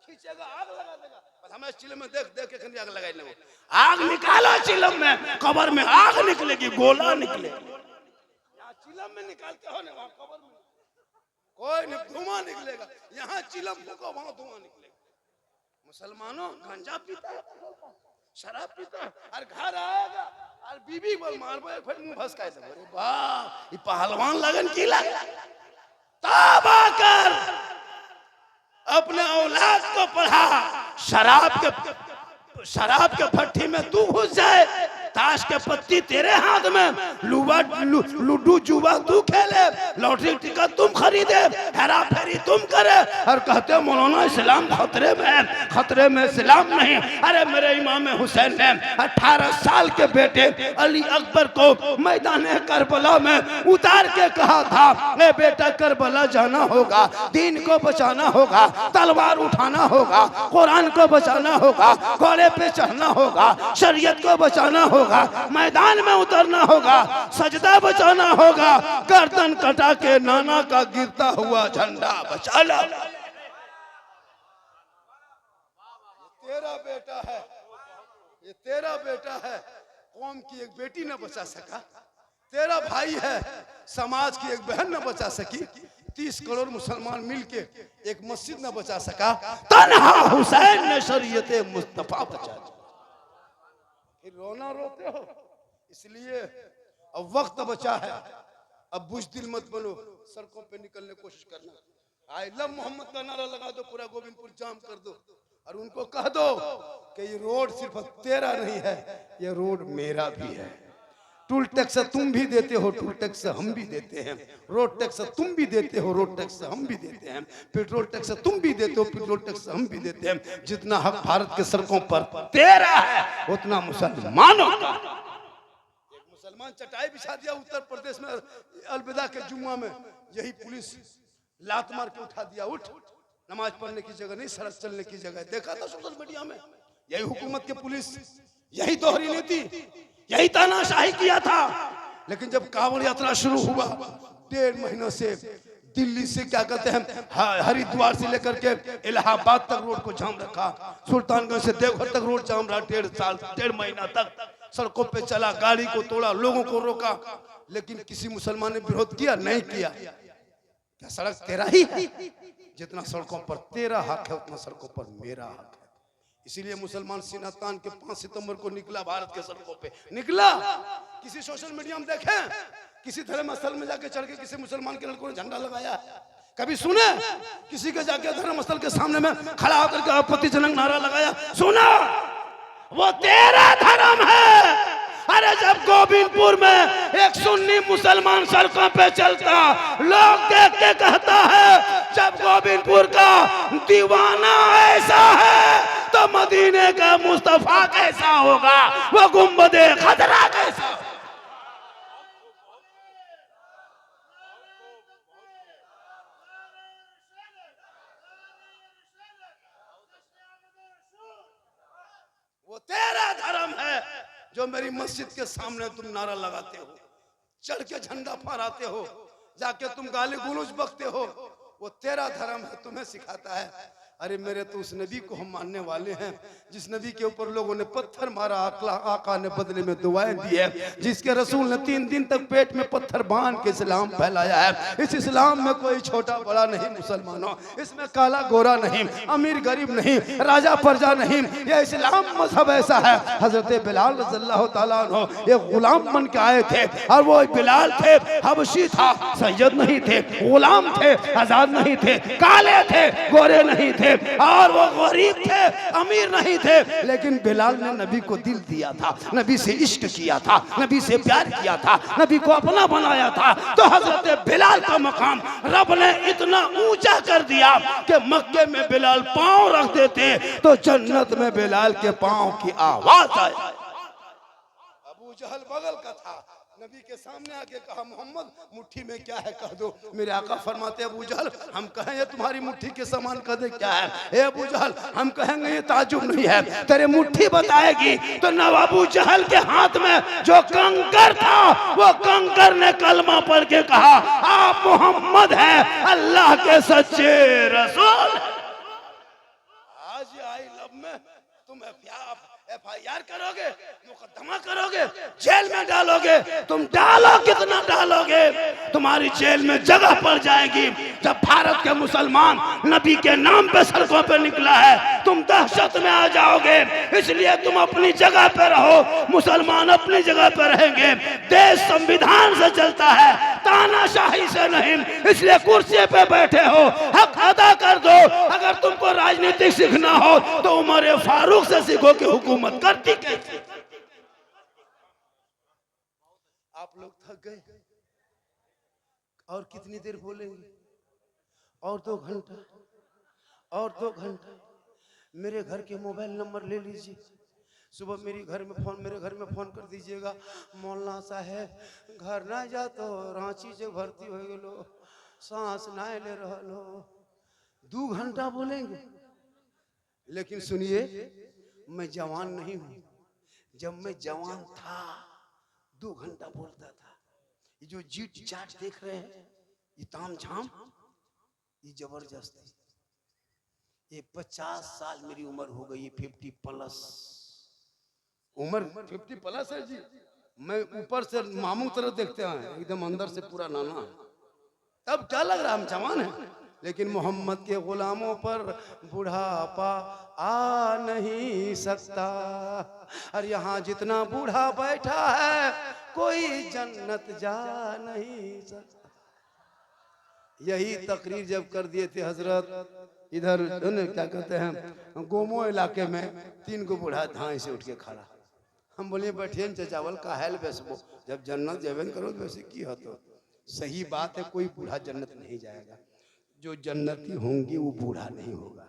खींचेगा आग लगा देगा। हमें चिलम में देख देख के आग लगाई ना, आग निकालो चिलम में, कब्र में आग निकलेगी, गोला निकलेगी। चिलम में निकालते हो ना, वहाँ कब्र में कोई नहीं, धुआं निकलेगा। यहाँ चिलम फूको, वहाँ धुआं निकलेगा। मुसलमानों गांजा पीता है, शराब पीता है, और घर आएगा और बीबी बोल मारबो, फिर मुंह भसकाए दे। अरे वाह, ये पहलवान लगन की लगे। तौबा कर, अपने औलाद को पढ़ा। शराब के भट्टी में तू घुस जाए, ताश के पत्ती तेरे हाथ में, लूडो जुआ तू खेले, लॉटरी टिकट तुम खरीदे, हेरा फेरी तुम करे, और कहते मौलाना इस्लाम खतरे में है। खतरे में इस्लाम नहीं। अरे मेरे इमाम हुसैन ने 18 साल के बेटे अली अकबर को मैदान करबला में उतार के कहा था, ए बेटा करबला जाना होगा, दीन को बचाना होगा, तलवार उठाना होगा, कुरान को बचाना होगा, घोड़े पे चढ़ना होगा, शरीयत को बचाना होगा, मैदान में उतरना होगा, सजदा बचाना होगा, गर्दन कटा के नाना का गिरता हुआ झंडा बचा ला। तेरा बेटा है, ये तेरा बेटा है, कौम की एक बेटी न बचा सका। तेरा भाई है, समाज की एक बहन न बचा सकी। 30 करोड़ मुसलमान मिलके एक मस्जिद न बचा सका। तन्हा हुसैन ने शरीयत मुस्तफा बचा। फिर रोना रोते हो, इसलिए अब वक्त बचा है। अब बुज़दिल मत बनो, सड़कों पे निकलने की कोशिश करना। आई लव मोहम्मद का नारा लगा दो, पूरा गोविंदपुर जाम कर दो, और उनको कह दो कि ये रोड सिर्फ तेरा नहीं है, ये रोड मेरा भी है। टूल टैक्स तुम भी देते हो, टूल टैक्स हम भी देते हैं। रोड टैक्स तुम भी देते हो, रोड टैक्स हम भी देते हैं। पेट्रोल टैक्स तुम भी देते हो, पेट्रोल टैक्स हम भी देते हैं। जितना हक भारत के सड़कों पर तेरा है, उतना मुसलमानों का। मुसलमान चटाई बिछा दिया उत्तर प्रदेश में अलविदा के जुम्मा में, यही पुलिस लात मार के उठा दिया, उठ, नमाज पढ़ने की जगह नहीं, सड़क चलने की जगह। देखा था सोशल मीडिया में, यही हुकूमत के पुलिस, यही दोहरी नीति, यही तानाशाही किया था। लेकिन जब कांवड़ यात्रा शुरू हुआ, 1.5 महीनों से दिल्ली से क्या कहते हैं हरिद्वार से लेकर के इलाहाबाद तक रोड को जाम रखा, सुल्तानगंज से देवघर तक रोड जाम रहा, 1.5 महीना तक सड़कों पे चला, गाड़ी को तोड़ा, लोगों को रोका, लेकिन किसी मुसलमान ने विरोध किया? नहीं किया। क्या सड़क तेरा ही है? जितना सड़कों पर तेरा हक है उतना सड़कों पर मेरा हक है। इसीलिए मुसलमान सीना तान के 5 सितंबर को निकला, भारत के सड़कों पे निकला। किसी सोशल मीडिया में देखें किसी धर्म स्थल में जाके चढ़ के किसी मुसलमान के लड़कों ने झंडा लगाया? कभी सुने किसी के जाके धर्म स्थल के सामने में खड़ा होकर के आपत्तिजनक नारा लगाया? सुना? वो तेरा धर्म है। अरे जब गोविंदपुर में एक सुन्नी मुसलमान सड़कों पे चलता, लोग देख के कहता है जब गोविंदपुर का दीवाना ऐसा है तो मदीने का मुस्तफा कैसा होगा, वो गुंबदे खतरा कैसा। वो तेरा धर्म है जो मेरी मस्जिद के सामने तुम नारा लगाते हो, चढ़ के झंडा फहराते हो, जाके तुम गाली गुलूज बकते हो। वो तेरा धर्म है, तुम्हें सिखाता है। अरे मेरे तो उस नबी को हम मानने वाले हैं जिस नबी के ऊपर लोगों ने पत्थर मारा, आका ने बदले में दुआएं दी है, जिसके रसूल ने 3 दिन तक पेट में पत्थर बांध के इस्लाम फैलाया है। इस इस्लाम में कोई छोटा बड़ा नहीं मुसलमानों, इसमें काला गोरा नहीं, अमीर गरीब नहीं, राजा प्रजा नहीं, यह इस्लाम मजहब ऐसा है। हजरत बिलाल रज़ियल्लाहु ताला अन्हु ये गुलाम बन के आए थे, और वो बिलाल थे, हबशी था, सैयद नहीं थे, गुलाम थे, आजाद नहीं थे, काले थे, गोरे नहीं थे, और वो गरीब थे, अमीर नहीं थे, लेकिन बिलाल ने नबी को दिल दिया था, नबी से इश्क किया था, नबी से प्यार किया था, नबी को अपना बनाया था। तो हजरत बिलाल का मकाम रब ने इतना ऊंचा कर दिया कि मक्के में बिलाल पांव रख देते तो जन्नत में बिलाल के पांव की आवाज आए। अबू जहल बगल का था, नबी के सामने आके कहा मोहम्मद मुट्ठी में क्या है कह दो। मेरे आका फरमाते अबू जहल हम कहें ये तुम्हारी मुट्ठी के समान कह दे क्या है? ए अबू जहल हम कहेंगे ये ताजुब नहीं है, तेरे मुट्ठी बताएगी। तो नब अबू जहल के हाथ में जो कंकर था वो कंकर ने कलमा पढ़ के कहा आप मोहम्मद है अल्लाह के सच्चे रसूल। आज आई लब में तुम FIR करोगे, मुकदमा करोगे, जेल में डालोगे, तुम डालो कितना डालोगे, तुम्हारी जेल में जगह पड़ जाएगी। जब भारत के मुसलमान नबी के नाम पे सड़कों पे निकला है तुम दहशत में आ जाओगे। इसलिए तुम अपनी जगह पे रहो, मुसलमान अपनी जगह पे रहेंगे। देश संविधान से चलता है, तानाशाही से नहीं। इसलिए कुर्सी पे बैठे हो, हक अदा कर दो। अगर तुमको राजनीति सीखना हो तो उमर फारूक से सीखो कि हुकूमत करती कैसे। आप लोग थक गए, और कितनी देर बोलेंगे? और 2 घंटा, और 2 घंटा। मेरे घर के मोबाइल नंबर ले लीजिए, सुबह मेरे घर में फोन कर दीजिएगा, मौलाना साहेब घर ना जा तो रांची से भर्ती हो गए, सांस ना ले रहा। 2 घंटा बोलेंगे। लेकिन सुनिए, मैं जवान नहीं हूं। जब मैं जवान था 2 घंटा बोलता था। ये जो जीट जाट देख रहे हैं, ये ताम झाम, ये जबरदस्ती। ये 50 साल मेरी उम्र हो गई, 50 प्लस उम्र, 50 प्लस है जी। मैं ऊपर से मामू तरह देखते हैं, एकदम अंदर से पूरा नाना है। तब क्या लग रहा है हम जवान हैं, लेकिन मोहम्मद के गुलामों पर बुढ़ापा आ नहीं सकता। और यहाँ जितना बूढ़ा बैठा है कोई जन्नत जा नहीं सकता। यही तकरीर जब कर दिए थे हजरत इधर क्या कहते हैं गोमो इलाके में, 3 को बूढ़ा धाए से उठ के खड़ा। हम बोले बैठिए चावल का हैल बेसबो, जब जन्नत जेबन करो वैसे की हो। तो सही बात है, कोई बूढ़ा जन्नत नहीं जाएगा। जो जन्नती होंगे वो बूढ़ा नहीं होगा।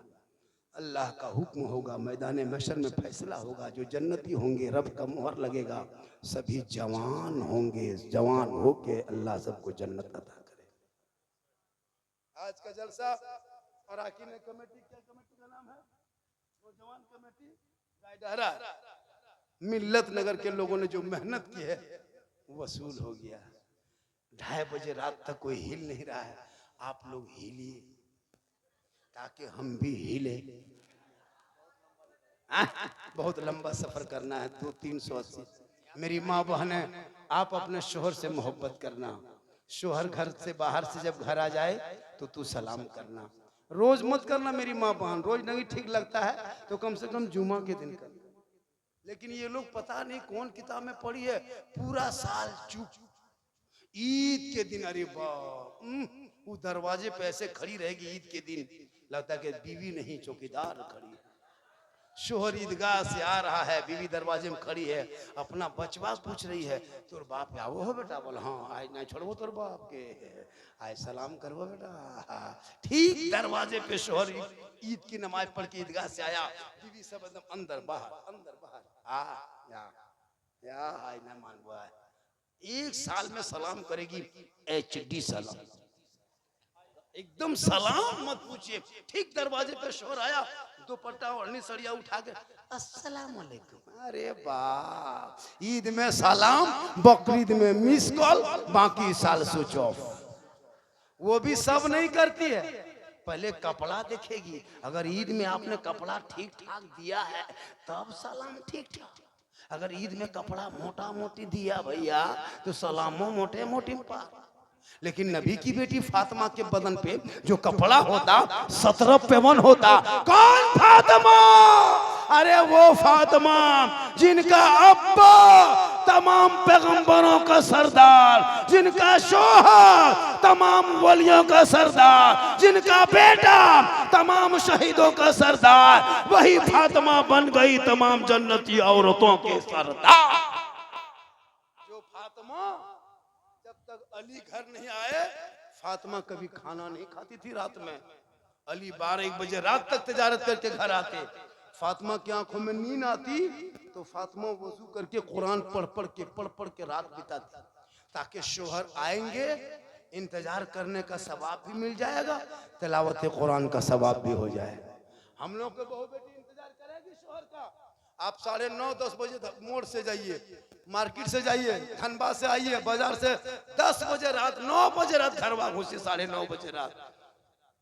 अल्लाह का हुक्म होगा, मैदान महशर में फैसला होगा। जो जन्नती होंगे रब का मुहर लगेगा, सभी जवान होंगे, जवान होके अल्लाह सबको जन्नत अता करे। आज का जलसा और आकी ने कमेटी, क्या कमेटी का नाम है वो जवान कमेटी गायडहरा, मिल्लत नगर के लोगों ने जो मेहनत की है वसूल हो गया। 2:30 बजे रात तक कोई हिल नहीं रहा है, आप लोग हिलिए ताकि हम भी हिले। बहुत लंबा सफर करना है, 200-380। मेरी माँ बहने, आप अपने शोहर से मोहब्बत करना। शोहर घर से बाहर से जब घर आ जाए तो तू सलाम करना। रोज मत करना मेरी माँ बहन, रोज नहीं ठीक लगता है तो कम से कम जुमा के दिन करना। लेकिन ये लोग पता नहीं कौन किताब में पढ़ी है, पूरा साल चुप, ईद के दिन अरे बाप, वो दरवाजे पे ऐसे खड़ी रहेगी ईद के दिन, लगता है कि बीवी नहीं चौकीदार खड़ी है। शोहर ईदगाह से आ रहा है, बीवी दरवाजे में खड़ी है, अपना बचवा पूछ रही है, तोर बाप आओ हो बेटा? बोल हाँ, आज नहीं छोड़बो तोर बाप के, आज सलाम करबो बेटा। ठीक दरवाजे पे शोहर ईद की नमाज पढ़ के ईदगाह से आया, बीवी सब एकदम अंदर बाहर या आज ना मानबो है। 1 साल में सलाम करेगी, HD सलाम, एकदम सलाम मत पूछिए। ठीक दरवाजे पे शोर आया, दुपट्टा ओढ़नी सड़िया उठा के अस्सलाम वालेकुम। अरे बाप, ईद में सलाम, बकरीद में मिस कॉल, बाकी साल स्विच ऑफ। वो भी सब नहीं करती है, पहले कपड़ा देखेगी। अगर ईद में आपने कपड़ा ठीक ठाक दिया है तब सलाम ठीक ठाक। अगर ईद में कपड़ा मोटा मोटी दिया भैया तो सलामो मोटे मोटी पा। लेकिन नबी की बेटी फातिमा के बदन पे जो कपड़ा होता 17 पेवन होता। कौन फातिमा? अरे वो फातिमा जिनका अब्बा तमाम पैगंबरों का सरदार, जिनका शोहर तमाम वलियों का सरदार, जिनका बेटा तमाम शहीदों का सरदार, वही फातिमा बन गई तमाम जन्नती औरतों के सरदार। जो फातिमा जब तक अली घर नहीं आए, फातिमा कभी खाना नहीं खाती थी रात में। अली 12-1 बजे रात तक तिजारत करके घर आते, फातिमा की आंखों में नींद आती तो फातिमा वजू करके कुरान पढ़ पढ़ के रात बिताती, ताकि शोहर आएंगे, इंतजार करने का सवाब भी मिल जाएगा, तिलावत कुरान का सवाब भी हो जाएगा। हम लोग के बहू बेटी इंतजार करेगी शोहर का। आप 9:30-10 बजे मोड़ से जाइए, मार्केट से जाइए, धनबाद से आइए, बाजार से 10 बजे रात, 9 बजे रात घरवा घुसे, 9:30 बजे रात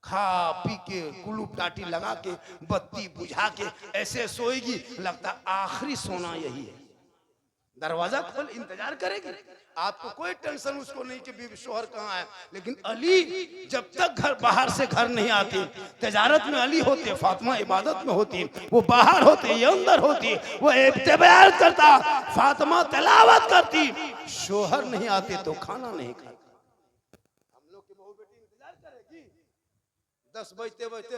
खा पी के कुलूप टाटी लगा के बत्ती बुझा के ऐसे सोएगी, लगता आखिरी सोना यही है। दरवाजा खोल इंतजार करेगी, आपको कोई टेंशन उसको नहीं कि बीवी शोहर कहाँ है। लेकिन अली जब तक घर बाहर से घर नहीं आती, तिजारत में अली होते, फातिमा इबादत में होती, वो बाहर होते, ये अंदर होती, वो इबादत करता, फातिमा तिलावत करती, शोहर नहीं आते तो खाना नहीं खाती। हम लोग की बहू बेटी इंतजार करेगी, 10 बजते बजते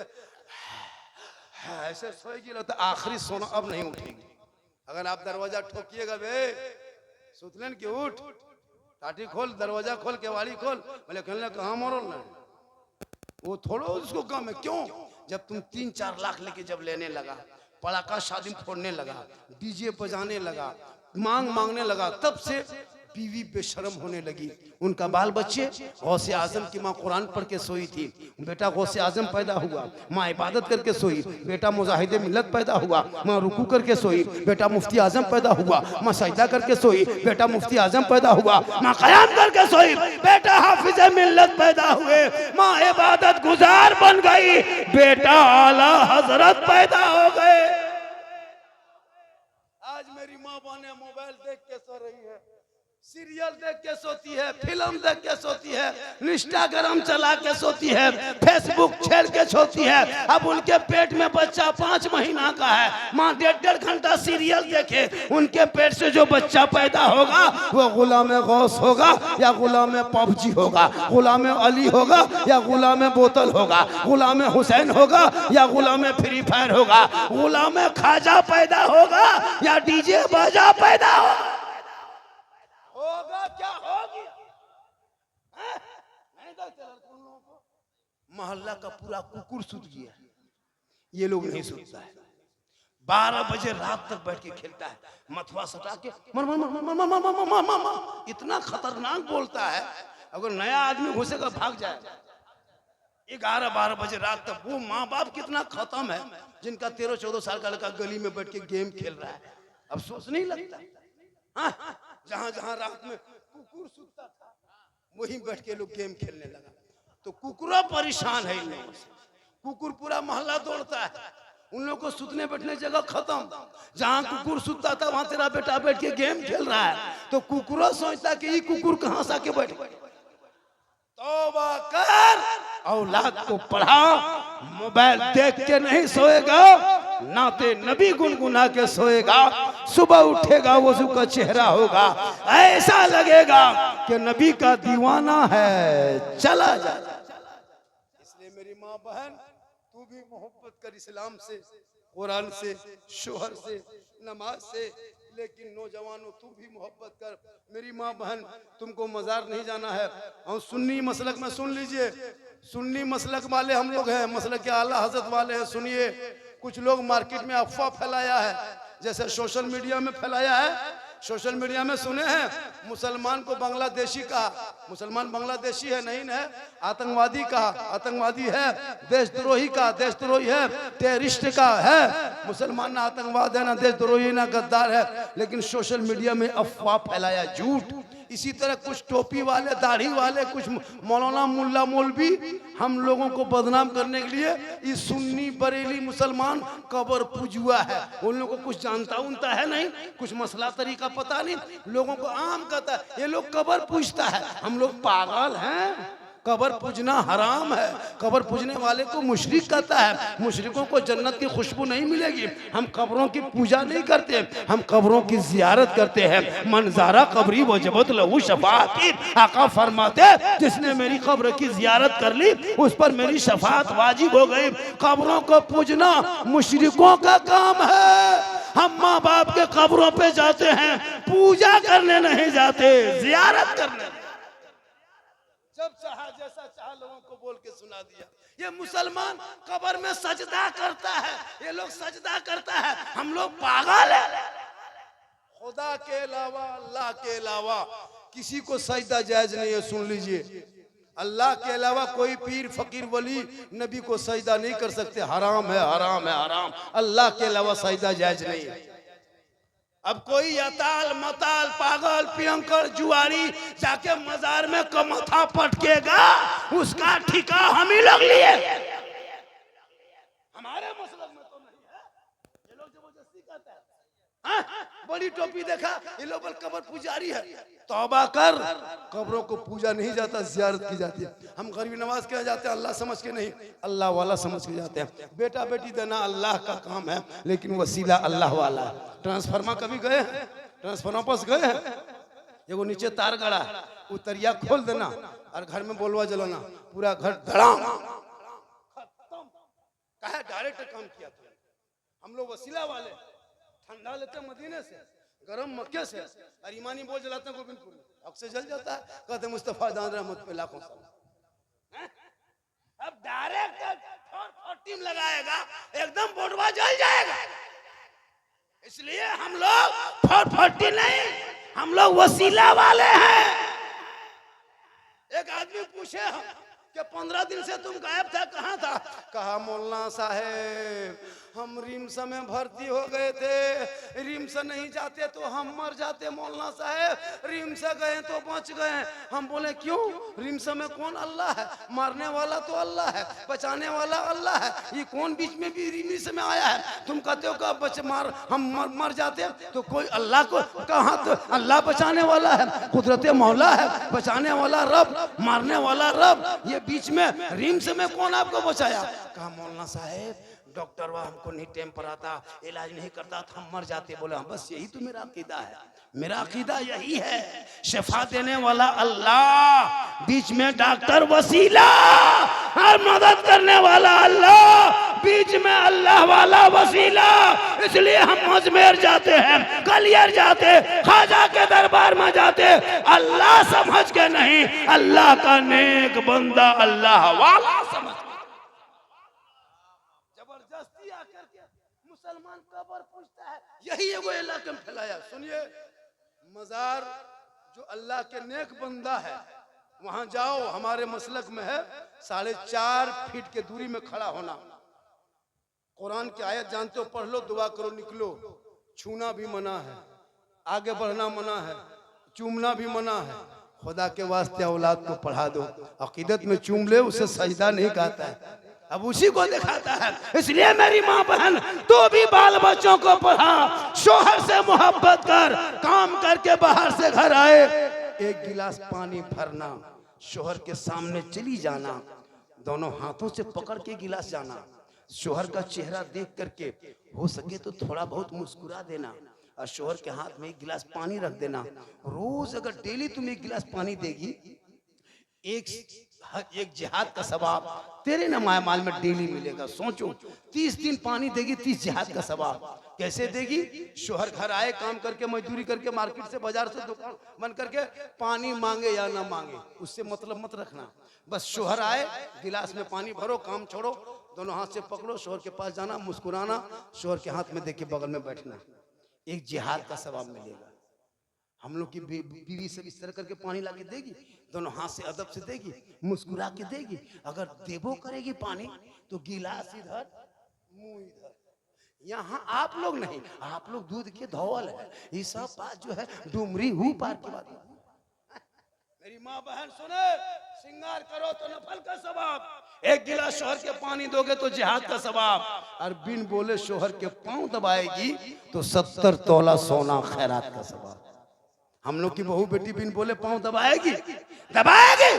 ऐसे सोएगी, लगता आखिरी सोना अब नहीं उठेगी। अगर आप दरवाजा ठोकिएगा, बे सुतलेन की उठ, टाटी खोल, दरवाजा खोल, केवाड़ी खोल, बोले कहने कहाँ मरल ना, वो थोड़ा उसको कम है। क्यों? जब तुम 3-4 लाख लेके जब लेने लगा, पड़ाका शादी फोड़ने लगा, डीजे बजाने लगा, मांगने लगा, तब से बीवी बेशरम होने लगी। उनका बाल बच्चे, गौसे आजम की माँ कुरान पढ़ के सोई थी, बेटा गौसे आजम पैदा हुआ, माँ इबादत करके सोई, बेटा मुजाहिदे मिल्लत पैदा हुआ, माँ रुकू करके सोई, बेटा मुफ्ती आजम पैदा हुआ, माँ सजदा करके सोई, बेटा मुफ्ती आजम पैदा हुआ, माँ कयाम करके सोई, बेटा हाफिज़े मिल्लत पैदा हुए, माँ इबादत गुजार बन गई, बेटा आला हजरत पैदा हो गए। आज मेरी माँ बहने मोबाइल देख के सो रही है, सीरियल देख के सोती है, फिल्म देख के सोती है, इंस्टाग्राम चला के सोती है, फेसबुक छेड़ के सोती है। अब उनके पेट में बच्चा 5 महीना का है, माँ 1.5 घंटा सीरियल देखे, उनके पेट से जो बच्चा पैदा होगा वो गुलाम गौस होगा या गुलाम पबजी होगा, गुलाम अली होगा या गुलाम बोतल होगा, गुलाम हुसैन होगा या गुलाम फ्री फायर होगा, गुलाम खाजा पैदा होगा या डीजे बाजा पैदा होगा। क्या होगी? नहीं देखते लड़कों को, मोहल्ला का पूरा कुकुर सुत गया, ये लोग नहीं सुनता है। 12 बजे रात तक बैठ के खेलता है, मथुआ सटा के मर मर मर मर मर मर मर मर मर मर, इतना खतरनाक बोलता है। अगर नया आदमी घुसेगा भाग जाएगा। 11-12 बजे रात तक। वो माँ बाप कितना खत्म है जिनका 13-14 साल का लड़का गली में बैठ के गेम खेल रहा है। अब सोच नहीं लगता। जहां जहां रात में कुकुर सुतता था वहीं बैठ के लोग गेम खेलने लगा। तो कुकुरा परेशान है इन लोगों से। कुकुर पूरा मोहल्ला दौड़ता है, उन लोगों को सुतने बैठने जगह खत्म। जहां कुकुर सुतता था वहां तेरा बेटा बैठ के गेम खेल रहा है। तो कुकुरा सोचता कि ये कुकुर कहां से आके बैठ गया। तौबा कर, औलाद को पढ़ा। मोबाइल देख के नहीं सोएगा, नाते नबी गुनगुना के सोएगा। सुबह उठेगा वजू का चेहरा होगा, ऐसा लगेगा कि नबी का दीवाना है। चला जा। इसलिए मेरी माँ बहन, तू भी मोहब्बत कर इस्लाम से, कुरान से, शोहर से, नमाज से। लेकिन नौजवानों तू भी मोहब्बत कर। मेरी माँ बहन, तुमको मजार नहीं जाना है। और सुन्नी मसलक में सुन लीजिए, सुन्नी मसलक वाले हम लोग हैं, मसलक के आला हजरत वाले हैं। सुनिए, कुछ लोग मार्केट में अफवाह फैलाया है, जैसे सोशल मीडिया में फैलाया है। सोशल मीडिया में सुने हैं मुसलमान को बांग्लादेशी कहा। मुसलमान बांग्लादेशी है नहीं है, आतंकवादी कहा, आतंकवादी है। देशद्रोही का, देशद्रोही है, टेररिस्ट का है। मुसलमान ना आतंकवाद है, ना देशद्रोही, ना गद्दार है। लेकिन सोशल मीडिया में अफवाह फैलाया, झूठ। इसी तरह कुछ टोपी वाले, दाढ़ी वाले, कुछ मौलाना मुल्ला मौलवी हम लोगों को बदनाम करने के लिए इस सुन्नी बरेली मुसलमान कब्र पूजुआ है। उन लोगों को कुछ जानता उनता है नहीं, कुछ मसला तरीका पता नहीं, लोगों को आम कहता है ये लोग कब्र पूजता है। हम लोग पागल हैं? कब्र पूजना हराम है। कब्र पूजने वाले को मुशरिक कहता है। मुशरिकों को जन्नत की खुशबू नहीं मिलेगी। हम कब्रों की पूजा नहीं करते, हम कब्रों की जियारत करते हैं। मंजारा कब्री वजबत लहू शफाअती, आका फरमाते जिसने मेरी कब्र की जियारत कर ली उस पर मेरी शफाअत वाजिब हो गई। कब्रों को पूजना मुशरिकों का काम है। हम माँ बाप के कब्रों पे जाते हैं, पूजा करने नहीं जाते, जियारत करने। जब चाहा जैसा चाहा लोगों को बोल के सुना दिया। ये मुसलमान कब्र में सजदा करता है, ये लोग सजदा करता है। हम लोग पागल है। खुदा के अलावा, अल्लाह के अलावा किसी को सजदा जायज नहीं है। सुन लीजिए, अल्लाह के अलावा कोई पीर फकीर वली नबी को सजदा नहीं कर सकते। हराम है, हराम है, हराम। अल्लाह के अलावा सजदा जायज नहीं है। अब कोई यताल मताल पागल पियंकर जुआरी जाके मजार में कमथा पटकेगा, उसका ठिका हम ही लोग लिए। हमारे मसलक में तो नहीं है। ये लोग जबरदस्ती कहते हैं। बड़ी टोपी देखा, ये लोग कब्र पुजारी है। तौबा कर, कब्रों को पूजा नहीं जाता, जियारत की जाती है। हम गरीबी नवाज के जाते हैं, अल्लाह समझ के नहीं, अल्लाह वाला समझ के जाते हैं। बेटा बेटी देना अल्लाह का काम है, लेकिन वसीला अल्लाह वाला है। ट्रांसफार्मर कभी गए हैं? ट्रांसफार्मर पास गए हैं? एगो नीचे तार गड़ा, उतरिया खोल देना और घर में बोलवा जलाना, पूरा घर धड़ाम खत्म। कहे डायरेक्ट काम किया था। हम लोग वसीला वाले ठंडा लेते मदीने से, गरम मक्के से, और ईमानी बोल जलाते हैं गोविंदपुर में, हक से जल जाता है। कहते मुस्तफा दान रहमत पे लाखों सलाम। अब डायरेक्ट टीम लगाएगा, एकदम बोटवा जल जाएगा। इसलिए हम लोग फटफटी नहीं, हम लोग वसीला वाले हैं। एक आदमी पूछे हम कि 15 दिन से तुम गायब था, कहाँ था? कहा मौलाना साहेब हम रिम्स में भर्ती हो गए थे, रिम्स नहीं जाते तो हम मर जाते मौलाना साहेब, रिम्स गए तो बच गए। हम बोले क्यों? रिम्स में कौन अल्लाह है? मारने वाला तो अल्लाह है, बचाने वाला अल्लाह है। ये कौन बीच में भी रिम्स में आया है? तुम कहते हो का बच मार हम मर जाते तो कोई अल्लाह को कहाँ? तो अल्लाह बचाने वाला है, कुदरत मौला है, बचाने वाला रब, मारने वाला रब। ये बीच में रिम्स में कौन आपको बचाया? कहा मौलाना साहेब डॉक्टर वह हमको नहीं टाइम पर आता, इलाज नहीं करता था, हम मर जाते। बोले बस यही तो मेरा अकीदा है, मेरा अकीदा यही है। शिफा देने वाला अल्लाह, बीच में डॉक्टर वसीला, और मदद करने वाला अल्लाह, बीच में अल्लाह वाला वसीला। इसलिए हम अजमेर जाते हैं, कलियर जाते, खाजा के दरबार में जाते, अल्लाह समझ के नहीं, अल्लाह का नेक बंदा अल्लाह वाला समझ। जबरदस्ती मुसलमान कबर पूछता है, यही एगो इलाके में फैलाया। सुनिए, मजार जो अल्लाह के नेक बंदा है वहां जाओ, हमारे मसलक में है 4.5 फीट के दूरी में खड़ा होना। कुरान की आयत जानते हो, पढ़ लो, दुआ करो, निकलो। छूना भी मना है, आगे बढ़ना मना है, चूमना भी मना है। खुदा के वास्ते औलाद को पढ़ा दो, अकीदत में चूम ले, उसे सजदा नहीं कहता है, अब उसी को दिखाता है। इसलिए मेरी माँ बहन, तू भी बाल बच्चों को पढ़ा, शोहर से मोहब्बत कर, काम करके बाहर से घर आए, एक गिलास पानी भरना, शोहर के सामने चली जाना, दोनों हाथों से पकड़ के गिलास जाना, शोहर का चेहरा देख करके हो सके तो थोड़ा बहुत मुस्कुरा देना, और शोहर के हाथ में एक गिलास पानी रख देना। रोज अगर डेली तुम एक गिलास पानी देगी, एक जिहाद का सवाब तेरे ना माल में डेली मिलेगा। सोचो, 30 दिन पानी देगी, 30 जिहाद का सवाब। कैसे देगी? शोहर घर आए, काम करके, मजदूरी करके, मार्केट से, बाजार से, दुकान बंद करके, पानी मांगे या ना मांगे उससे मतलब मत रखना। बस शोहर आए, गिलास में पानी भरो, काम छोड़ो, दोनों हाथ से पकड़ो, शोहर के पास जाना, मुस्कुराना, शोहर के हाथ में देके बगल में बैठना, एक जिहाद का सवाब मिलेगा। हम लोग की बीवी सब इस तरह करके पानी लाके देगी, दोनों हाथ से अदब से देगी, मुस्कुरा के देगी। अगर देबो करेगी पानी तो गिलास इधर, मुंह इधर। यहाँ आप लोग नहीं, आप लोग दूध के धौल है, ये सब बात जो है डुमरी हु पार की बात है। मेरी माँ बहन सुने, श्रृंगार करो तो नफल का सवाब, एक गिलास शोहर के पानी दोगे तो जिहाद का सवाब, और बिन बोले शोहर के पांव दबाएगी तो 70 तोला सोना खैरात का सवाब। हम लोग की बहू बेटी बिन बोले पांव दबाएगी, दबाएगी,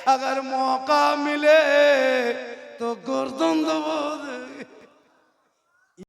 अगर मौका मिले तो गर्दन दबा देगी।